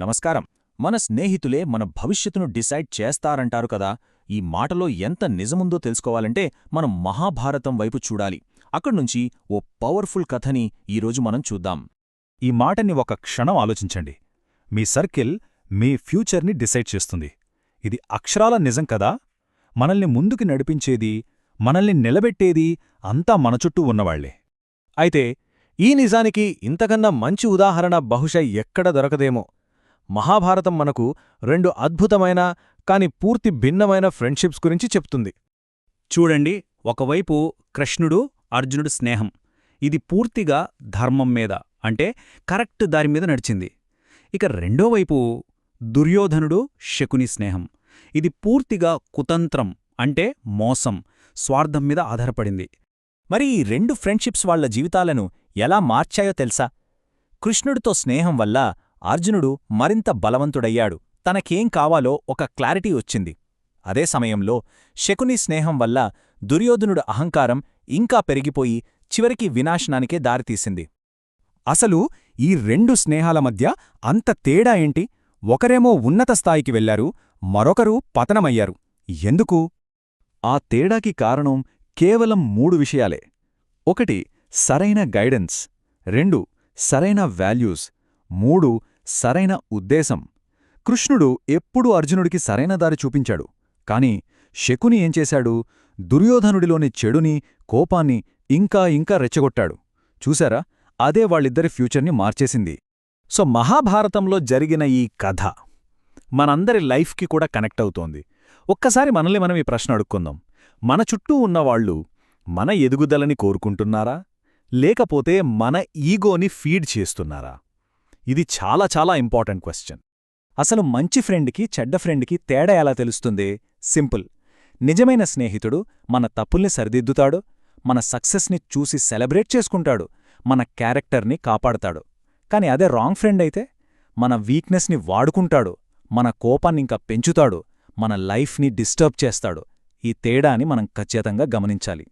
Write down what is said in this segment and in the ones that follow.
నమస్కారం. మన స్నేహితులే మన భవిష్యత్తును డిసైడ్ చేస్తారంటారు కదా. ఈ మాటలో ఎంత నిజముందో తెలుసుకోవాలంటే మనం మహాభారతం వైపు చూడాలి. అక్కడ్నుంచి ఓ పవర్ఫుల్ కథని ఈరోజు మనం చూద్దాం. ఈ మాటని ఒక క్షణం ఆలోచించండి. మీ సర్కిల్ మీ ఫ్యూచర్ని డిసైడ్ చేస్తుంది. ఇది అక్షరాల నిజం కదా. మనల్ని ముందుకు నడిపించేది, మనల్ని నిలబెట్టేది అంతా మన చుట్టూ ఉన్నవాళ్లే. అయితే ఈ నిజానికి ఇంతకన్నా మంచి ఉదాహరణ బహుశా ఎక్కడ దొరకదేమో. మహాభారతం మనకు రెండు అద్భుతమైన కాని పూర్తి భిన్నమైన ఫ్రెండ్షిప్స్ గురించి చెప్తుంది. చూడండి, ఒకవైపు కృష్ణుడు అర్జునుడు స్నేహం. ఇది పూర్తిగా ధర్మం మీద, అంటే కరెక్ట్ దారిమీద నడిచింది. ఇక రెండోవైపు దుర్యోధనుడు శకుని స్నేహం. ఇది పూర్తిగా కుతంత్రం, అంటే మోసం, స్వార్థం మీద ఆధారపడింది. మరి ఈ రెండు ఫ్రెండ్షిప్స్ వాళ్ల జీవితాలను ఎలా మార్చాయో తెలుసా? కృష్ణుడితో స్నేహం వల్ల అర్జునుడు మరింత బలవంతుడయ్యాడు. తనకేం కావాలో ఒక క్లారిటీ వచ్చింది. అదే సమయంలో శకుని స్నేహం వల్ల దుర్యోధనుడు అహంకారం ఇంకా పెరిగిపోయి చివరికి వినాశనానికే దారితీసింది. అసలు ఈ రెండు స్నేహాల మధ్య అంత తేడా ఏంటి? ఒకరేమో ఉన్నత స్థాయికి వెళ్లారు, మరొకరు పతనమయ్యారు. ఎందుకు? ఆ తేడాకి కారణం కేవలం 3 విషయాలే. 1 సరైన గైడెన్స్, 2 సరైన వాల్యూస్, 3 సరైన ఉద్దేశం. కృష్ణుడు ఎప్పుడూ అర్జునుడికి సరైన దారి చూపించాడు. కాని శకుని ఏం చేశాడు? దుర్యోధనుడిలోని చెడుని, కోపాన్ని ఇంకా ఇంకా రెచ్చగొట్టాడు. చూశారా? అదే వాళ్ళిద్దరి ఫ్యూచర్ని మార్చేసింది. సో మహాభారతంలో జరిగిన ఈ కథ మనందరి లైఫ్కి కూడా కనెక్ట్ అవుతోంది. ఒక్కసారి మనల్ని మనం ఈ ప్రశ్న అడుక్కుందాం. మన చుట్టూ ఉన్నవాళ్లు మన ఎదుగుదలని కోరుకుంటున్నారా, లేకపోతే మన ఈగోని ఫీడ్ చేస్తున్నారా? ఇది చాలా చాలా ఇంపార్టెంట్ క్వశ్చన్. అసలు మంచి ఫ్రెండ్కి చెడ్డ ఫ్రెండ్కి తేడా ఎలా తెలుస్తుంది? సింపుల్. నిజమైన స్నేహితుడు మన తప్పుల్ని సరిదిద్దుతాడు, మన సక్సెస్ని చూసి సెలబ్రేట్ చేసుకుంటాడు, మన క్యారెక్టర్ని కాపాడతాడు. కాని అదే రాంగ్ ఫ్రెండ్ అయితే మన వీక్నెస్ని వాడుకుంటాడు, మన కోపాన్నింకా పెంచుతాడు, మన లైఫ్ని డిస్టర్బ్ చేస్తాడు. ఈ తేడాని మనం ఖచ్చితంగా గమనించాలి.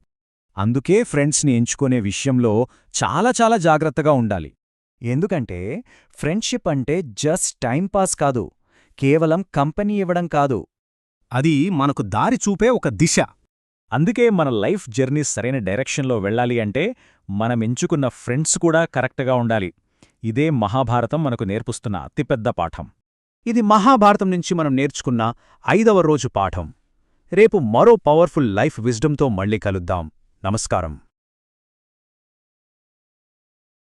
అందుకే ఫ్రెండ్స్ని ఎంచుకునే విషయంలో చాలా చాలా జాగ్రత్తగా ఉండాలి. ఎందుకంటే ఫ్రెండ్షిప్ అంటే జస్ట్ టైంపాస్ కాదు, కేవలం కంపెనీ ఇవ్వడం కాదు. అది మనకు దారి చూపే ఒక దిశ. అందుకే మన లైఫ్ జర్నీ సరైన డైరెక్షన్లో వెళ్ళాలి అంటే మనమెంచుకున్న ఫ్రెండ్స్ కూడా కరెక్ట్గా ఉండాలి. ఇదే మహాభారతం మనకు నేర్పుస్తున్న అతిపెద్ద పాఠం. ఇది మహాభారతం నుంచి మనం నేర్చుకున్న 5వ రోజు పాఠం. రేపు మరో పవర్ఫుల్ లైఫ్ విజ్డమ్తో మళ్ళీ కలుద్దాం. నమస్కారం.